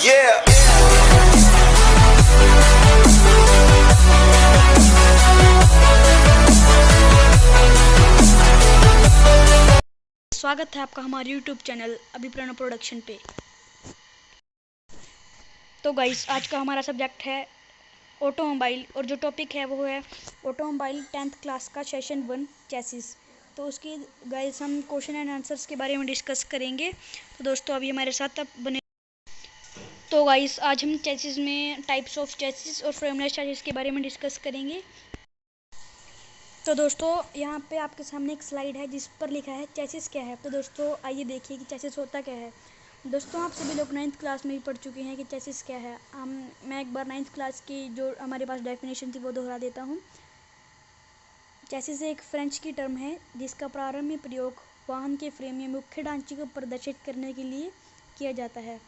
Yeah. स्वागत है आपका हमारे YouTube चैनल अभिप्रेरणा प्रोडक्शन पे। तो गाइस, आज का हमारा सब्जेक्ट है ऑटोमोबाइल और जो टॉपिक है वो है ऑटोमोबाइल 10th क्लास का सेशन 1 चेसिस। तो उसकी गाइस हम क्वेश्चन एंड आंसर्स के बारे में डिस्कस करेंगे। तो दोस्तों अभी हमारे साथ बने। तो गाइस, आज हम चेसिस में टाइप्स ऑफ चेसिस और फ्रेमलेस चेसिस के बारे में डिस्कस करेंगे। तो दोस्तों यहाँ पे आपके सामने एक स्लाइड है जिस पर लिखा है चेसिस क्या है। तो दोस्तों आइए देखिए कि चेसिस होता क्या है। दोस्तों आप सभी लोग 9th क्लास में भी पढ़ चुके हैं कि चेसिस क्या है। मैं एक बार 9th क्लास की जो हमारे पास डेफिनेशन थी वो दोहरा देता हूँ। चेसिस एक फ्रेंच की टर्म है जिसका प्रारंभ में प्रयोग वाहन के फ्रेम या मुख्य ढांचे को प्रदर्शित करने के लिए किया जाता है।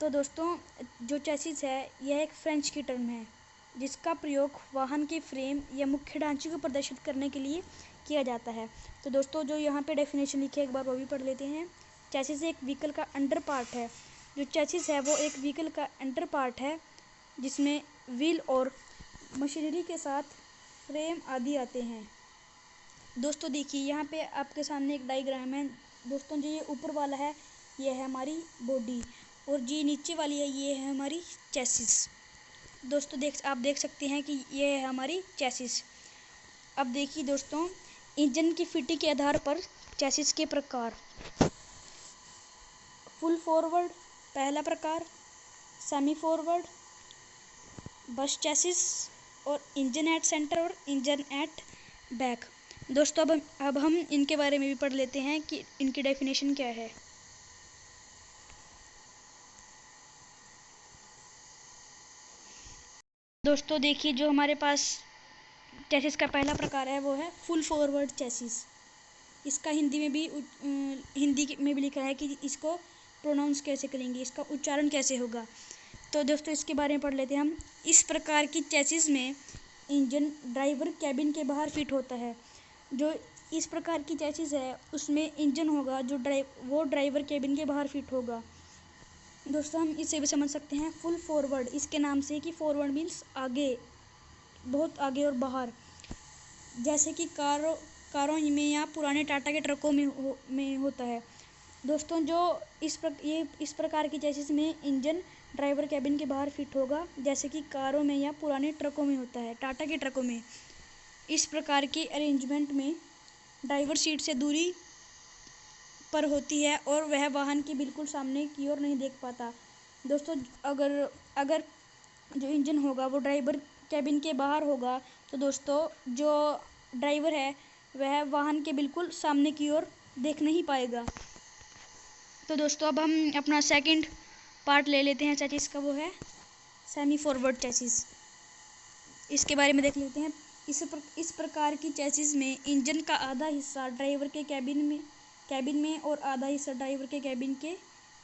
तो दोस्तों जो चेसिस है यह एक फ्रेंच की टर्म है जिसका प्रयोग वाहन के फ्रेम या मुख्य ढांचे को प्रदर्शित करने के लिए किया जाता है। तो दोस्तों जो यहाँ पे डेफिनेशन लिखी है एक बार वो भी पढ़ लेते हैं। चेसिस एक व्हीकल का अंडर पार्ट है। जो चेसिस है वो एक व्हीकल का अंडर पार्ट है जिसमें व्हील और मशीनरी के साथ फ्रेम आदि आते हैं। दोस्तों देखिए यहाँ पे आपके सामने एक डायग्राम है। दोस्तों जो ये ऊपर वाला है ये है हमारी बॉडी और जी नीचे वाली है ये है हमारी चेसिस। दोस्तों आप देख सकते हैं कि ये है हमारी चेसिस। अब देखिए दोस्तों इंजन की फिटिंग के आधार पर चेसिस के प्रकार। फुल फॉरवर्ड पहला प्रकार, सेमी फॉरवर्ड, बस चेसिस और इंजन एट सेंटर और इंजन एट बैक। दोस्तों अब हम इनके बारे में भी पढ़ लेते हैं कि इनकी डेफिनेशन क्या है। दोस्तों देखिए जो हमारे पास चेसिस का पहला प्रकार है वो है फुल फॉरवर्ड चेसिस। इसका हिंदी में भी लिखा है कि इसको प्रोनाउंस कैसे करेंगे, इसका उच्चारण कैसे होगा। तो दोस्तों इसके बारे में पढ़ लेते हैं हम। इस प्रकार की चेसिस में इंजन ड्राइवर कैबिन के बाहर फिट होता है। जो इस प्रकार की चेसिस है उसमें इंजन होगा जो वो ड्राइवर कैबिन के बाहर फिट होगा। दोस्तों हम इसे भी समझ सकते हैं फुल फॉरवर्ड इसके नाम से कि फॉरवर्ड मीन्स आगे, बहुत आगे और बाहर। जैसे कि कारों में या पुराने टाटा के ट्रकों में होता है। दोस्तों जो इस प्रकार की चेसिस में इंजन ड्राइवर कैबिन के बाहर फिट होगा जैसे कि कारों में या पुराने ट्रकों में होता है, टाटा के ट्रकों में। इस प्रकार के अरेंजमेंट में ड्राइवर सीट से दूरी पर होती है और वह वाहन के बिल्कुल सामने की ओर नहीं देख पाता। दोस्तों अगर जो इंजन होगा वो ड्राइवर कैबिन के बाहर होगा तो दोस्तों जो ड्राइवर है वह वाहन के बिल्कुल सामने की ओर देख नहीं पाएगा। तो दोस्तों अब हम अपना सेकंड पार्ट ले लेते हैं चेसिस का, वो है सेमी फॉरवर्ड चेसिस। इसके बारे में देख लेते हैं। इस प्रकार की चेसिस में इंजन का आधा हिस्सा ड्राइवर के कैबिन में और आधा हिस्सा ड्राइवर के कैबिन के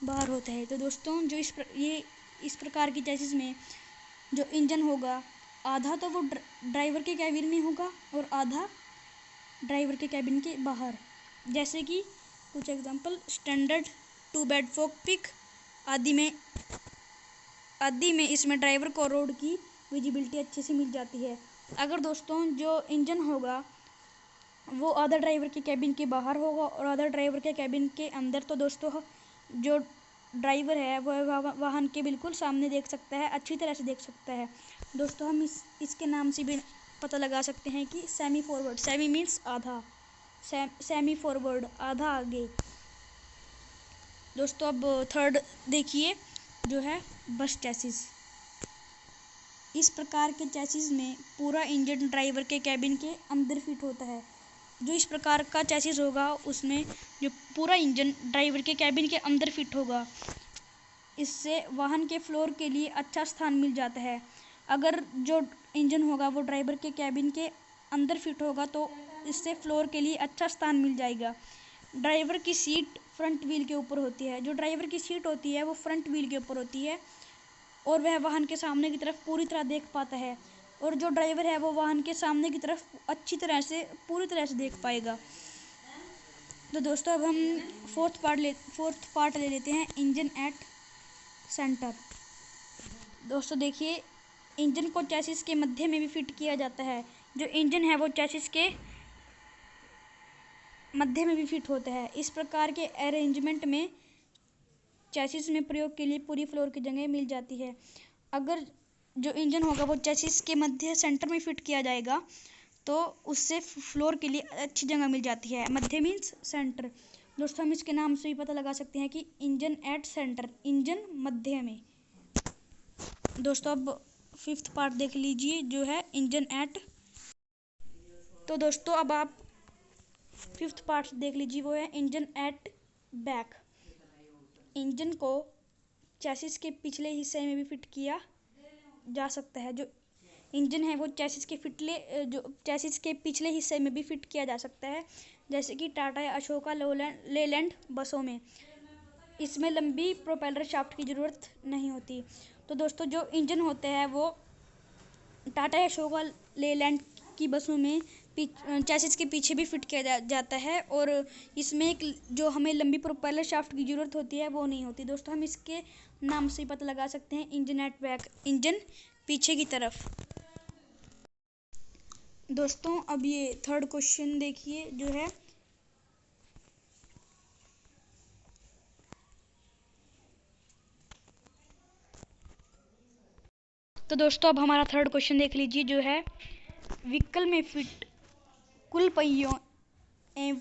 बाहर होता है। तो दोस्तों जो इस प्रकार की चेसिस में जो इंजन होगा आधा तो वो ड्राइवर के कैबिन में होगा और आधा ड्राइवर के कैबिन के बाहर। जैसे कि कुछ एग्जांपल स्टैंडर्ड 2 बेड फोक पिक आदि में इसमें ड्राइवर को रोड की विजिबिलिटी अच्छे से मिल जाती है। अगर दोस्तों जो इंजन होगा वो आधा ड्राइवर के कैबिन के बाहर होगा और आधा ड्राइवर के कैबिन के अंदर, तो दोस्तों जो ड्राइवर है वह वाहन के बिल्कुल सामने देख सकता है, अच्छी तरह से देख सकता है। दोस्तों हम इसके नाम से भी पता लगा सकते हैं कि सेमी फॉरवर्ड, सेमी मीन्स आधा, सेमी फॉरवर्ड आधा आगे। दोस्तों अब थर्ड देखिए जो है बस चेसिस। इस प्रकार के चेसिस में पूरा इंजन ड्राइवर के कैबिन के अंदर फिट होता है। जो इस प्रकार का चेसिस होगा उसमें जो पूरा इंजन ड्राइवर के कैबिन के अंदर फिट होगा, इससे वाहन के फ्लोर के लिए अच्छा स्थान मिल जाता है। अगर जो इंजन होगा वो ड्राइवर के कैबिन के अंदर फिट होगा तो इससे फ्लोर के लिए अच्छा स्थान मिल जाएगा। ड्राइवर की सीट फ्रंट व्हील के ऊपर होती है। जो ड्राइवर की सीट होती है वो फ्रंट व्हील के ऊपर होती है और वह वाहन के सामने की तरफ पूरी तरह देख पाता है और जो ड्राइवर है वो वाहन के सामने की तरफ अच्छी तरह से पूरी तरह से देख पाएगा। तो दोस्तों अब हम फोर्थ पार्ट ले लेते हैं इंजन एट सेंटर। दोस्तों देखिए, इंजन को चैसिस के मध्य में भी फिट किया जाता है। जो इंजन है वो चैसिस के मध्य में भी फिट होता है। इस प्रकार के अरेंजमेंट में चैसिस में प्रयोग के लिए पूरी फ्लोर की जगह मिल जाती है। अगर जो इंजन होगा वो चैसिस के मध्य सेंटर में फिट किया जाएगा तो उससे फ्लोर के लिए अच्छी जगह मिल जाती है। मध्य मीन्स सेंटर। दोस्तों हम इसके नाम से भी पता लगा सकते हैं कि इंजन एट सेंटर, इंजन मध्य में। दोस्तों अब 5th पार्ट देख लीजिए जो है इंजन एट। तो दोस्तों अब आप 5th पार्ट देख लीजिए, वो है इंजन एट बैक। इंजन को चैसिस के पिछले हिस्से में भी फिट किया जा सकता है। जो इंजन है वो चैसिस के पिछले हिस्से में भी फिट किया जा सकता है, जैसे कि टाटा या अशोका लेलैंड बसों में। इसमें लंबी प्रोपेलर शाफ्ट की ज़रूरत नहीं होती। तो दोस्तों जो इंजन होते हैं वो टाटा या अशोका लेलैंड की बसों में चैसिस के पीछे भी फिट किया जाता है, और इसमें एक जो हमें लंबी प्रोपेलर शाफ्ट की ज़रूरत होती है वो नहीं होती। दोस्तों हम इसके नाम से ही पता लगा सकते हैं, इंजन एट बैक, इंजन पीछे की तरफ। दोस्तों अब ये 3rd क्वेश्चन देखिए जो है तो दोस्तों अब हमारा 3rd क्वेश्चन देख लीजिए जो है व्हीकल में फिट कुल पहियों एवं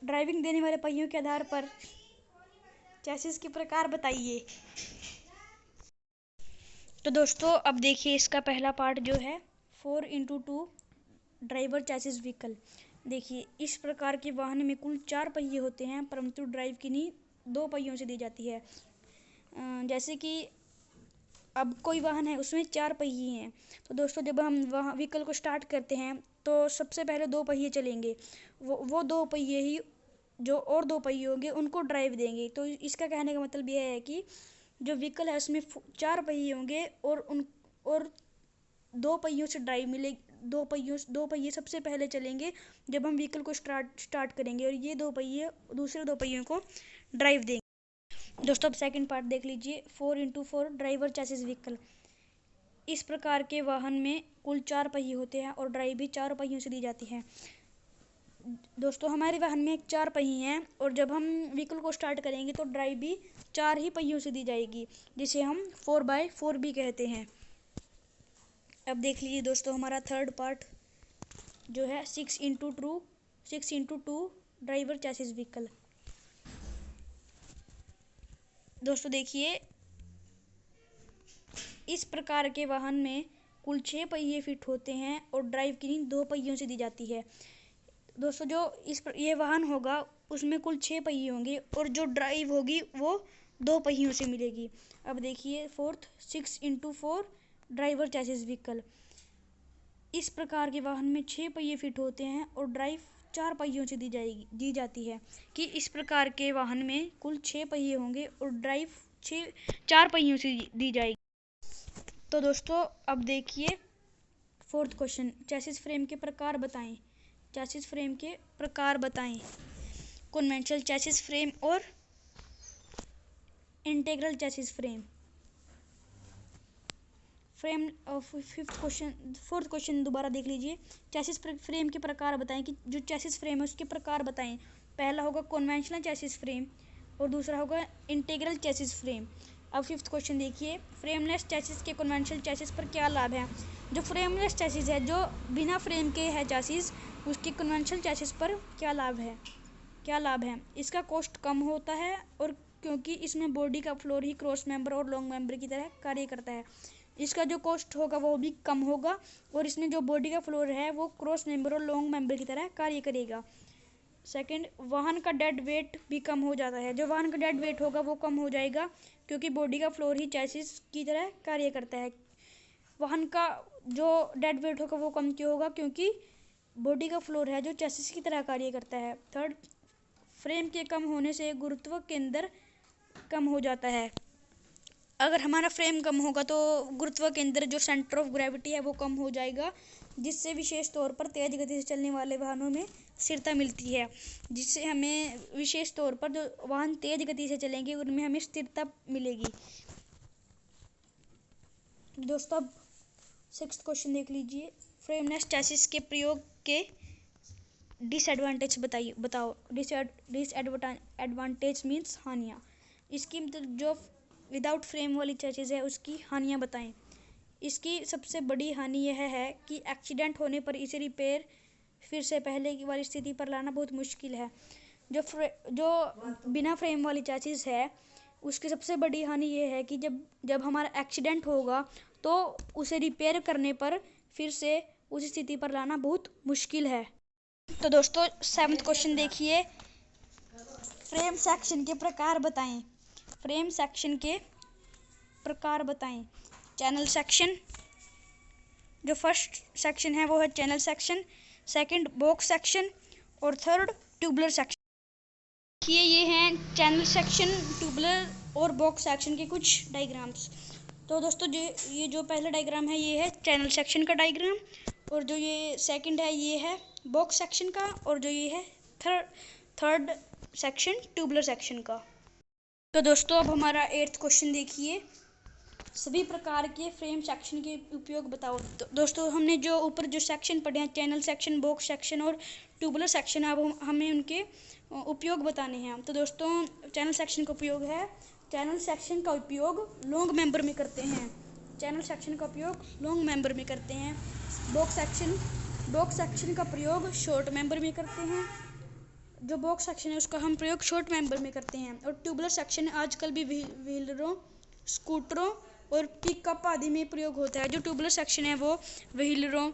ड्राइविंग देने वाले पहियों के आधार पर चैसिस के प्रकार बताइए। तो दोस्तों अब देखिए इसका पहला पार्ट जो है 4x2 ड्राइवर चैसिस व्हीकल। देखिए इस प्रकार के वाहन में कुल 4 पहिए होते हैं, परंतु ड्राइव की नींव 2 पहियों से दी जाती है। जैसे कि अब कोई वाहन है उसमें 4 पहिए हैं, तो दोस्तों जब हम वहाँ व्हीकल को स्टार्ट करते हैं तो सबसे पहले 2 पहिए चलेंगे। वो 2 पहिए ही जो और 2 पहिए होंगे उनको ड्राइव देंगे। तो इसका कहने का मतलब यह है कि जो व्हीकल है उसमें 4 पहिए होंगे और 2 पहियों से ड्राइव मिलेगी। 2 पहिए सबसे पहले चलेंगे जब हम व्हीकल को स्टार्ट करेंगे, और ये 2 पहिए दूसरे 2 पहियों को ड्राइव देंगे। दोस्तों अब सेकंड पार्ट देख लीजिए 4x4 ड्राइवर चैसिस व्हीकल। इस प्रकार के वाहन में कुल 4 पहिए होते हैं और ड्राइव भी 4 पहियों से दी जाती है। दोस्तों हमारे वाहन में 4 पहिए हैं और जब हम व्हीकल को स्टार्ट करेंगे तो ड्राइव भी 4 ही पहियों से दी जाएगी, जिसे हम 4x4 भी कहते हैं। अब देख लीजिए दोस्तों हमारा 3rd पार्ट जो है 6x2 ड्राइवर चैसिस व्हीकल। दोस्तों देखिए इस प्रकार के वाहन में कुल 6 पहिए फिट होते हैं और ड्राइव की नींव 2 पहियों से दी जाती है। दोस्तों जो ये वाहन होगा उसमें कुल 6 पहिए होंगे और जो ड्राइव होगी वो 2 पहियों से मिलेगी। अब देखिए 4th 6x4 driver chassis vehicle. इस प्रकार के वाहन में 6 पहिए फिट होते हैं और ड्राइव 4 पहियों से दी जाती है। कि इस प्रकार के वाहन में कुल 6 पहिए होंगे और ड्राइव 4 पहियों से दी जाएगी। तो दोस्तों अब देखिए 4th क्वेश्चन, चैसिस फ्रेम के प्रकार बताएं। चैसिस फ्रेम के प्रकार बताएं। कन्वेंशनल चैसिस फ्रेम और integral chassis frame. 4th question दोबारा देख लीजिए। चैसिस फ्रेम के प्रकार बताएं कि जो चैसिस फ्रेम है उसके प्रकार बताएं। पहला होगा कन्वेंशनल चैसिस फ्रेम और दूसरा होगा इंटीग्रल चैसिस फ्रेम। अब 5th क्वेश्चन देखिए, फ्रेमलेस चैसिस के कन्वेंशनल चैसिस पर क्या लाभ है। जो फ्रेमलेस चैसिस है, जो बिना फ्रेम के है चैसिस, उसके कन्वेंशनल चैसिस पर क्या लाभ है। इसका कॉस्ट कम होता है और क्योंकि इसमें बॉडी का फ्लोर ही क्रॉस मेंबर और लॉन्ग मेंबर की तरह कार्य करता है, इसका जो कॉस्ट होगा वो भी कम होगा और इसमें जो बॉडी का फ्लोर है वो क्रॉस मेंबर और लॉन्ग मेंबर की तरह कार्य करेगा। सेकंड, वाहन का डेड वेट भी कम हो जाता है। जो वाहन का डेड वेट होगा वो कम हो जाएगा क्योंकि बॉडी का फ्लोर ही चैसिस की तरह कार्य करता है। वाहन का जो डेड वेट होगा वो कम क्यों होगा, क्योंकि बॉडी का फ्लोर है जो चैसिस की तरह कार्य करता है। थर्ड, फ्रेम के कम होने से गुरुत्व केंद्र कम हो जाता है। अगर हमारा फ्रेम कम होगा तो गुरुत्व केंद्र जो सेंटर ऑफ ग्रेविटी है वो कम हो जाएगा, जिससे विशेष तौर पर तेज गति से चलने वाले वाहनों में स्थिरता मिलती है। जिससे हमें विशेष तौर पर जो वाहन तेज गति से चलेंगे उनमें हमें स्थिरता मिलेगी। दोस्तों अब 6th क्वेश्चन देख लीजिए। फ्रेमनेस चैसिस के प्रयोग के डिसएडवांटेज बताओ। डिसएडवांटेज मीन्स हानियाँ। इसकी मतलब जो विदाउट फ्रेम वाली चैसिस है उसकी हानियाँ बताएं। इसकी सबसे बड़ी हानि यह है कि एक्सीडेंट होने पर इसे रिपेयर फिर से पहले की वाली स्थिति पर लाना बहुत मुश्किल है। जो बिना फ्रेम वाली चैसिस है उसकी सबसे बड़ी हानि यह है कि जब हमारा एक्सीडेंट होगा तो उसे रिपेयर करने पर फिर से उस स्थिति पर लाना बहुत मुश्किल है। तो दोस्तों 7th क्वेश्चन देखिए। फ्रेम सेक्शन के प्रकार बताएं। फ्रेम सेक्शन के प्रकार बताएं। चैनल सेक्शन, जो फर्स्ट सेक्शन है वो है channel section, second box section और थर्ड ट्यूबुलर सेक्शन। देखिए ये हैं चैनल सेक्शन, ट्यूबुलर और बॉक्स सेक्शन के कुछ डायग्राम्स। तो दोस्तों ये जो पहला डायग्राम है ये है चैनल सेक्शन का डायग्राम, और जो ये सेकंड है ये है बॉक्स सेक्शन का, और जो ये है थर्ड सेक्शन ट्यूबुलर सेक्शन का। तो दोस्तों अब हमारा 8th क्वेश्चन देखिए। सभी प्रकार के फ्रेम सेक्शन के उपयोग बताओ। तो दोस्तों हमने जो ऊपर जो सेक्शन पढ़े हैं, चैनल सेक्शन, बॉक्स सेक्शन और ट्यूबुलर सेक्शन, अब हमें उनके उपयोग बताने हैं। तो दोस्तों चैनल सेक्शन का उपयोग है, चैनल सेक्शन का उपयोग लॉन्ग मेंबर में करते हैं। चैनल सेक्शन का उपयोग लॉन्ग मेंबर में करते हैं। बॉक्स सेक्शन का प्रयोग शॉर्ट मेंबर में करते हैं। जो बॉक्स सेक्शन है उसका हम प्रयोग शॉर्ट मेंबर में करते हैं। और ट्यूबुलर सेक्शन आजकल भी व्हीलरों, स्कूटरों और पिकअप आदि में प्रयोग होता है। जो ट्यूबुलर सेक्शन है वो व्हीलरों,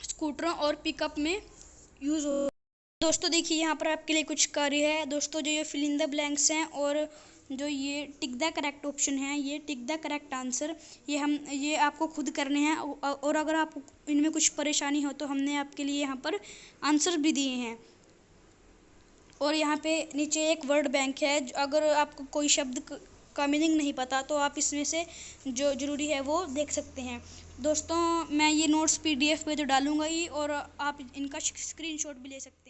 स्कूटरों और पिकअप में यूज़ हो। दोस्तों देखिए यहाँ पर आपके लिए कुछ कार्य है। दोस्तों जो ये फिल इन द ब्लैंक्स हैं और जो ये टिक द करेक्ट ऑप्शन है, ये टिक द करेक्ट आंसर, ये आपको खुद करने हैं। और अगर आपको इनमें कुछ परेशानी हो तो हमने आपके लिए यहाँ पर आंसर भी दिए हैं। और यहाँ पे नीचे एक वर्ड बैंक है। अगर आपको कोई शब्द का मीनिंग नहीं पता तो आप इसमें से जो ज़रूरी है वो देख सकते हैं। दोस्तों मैं ये नोट्स PDF पे तो डालूँगा ही, और आप इनका स्क्रीनशॉट भी ले सकते हैं।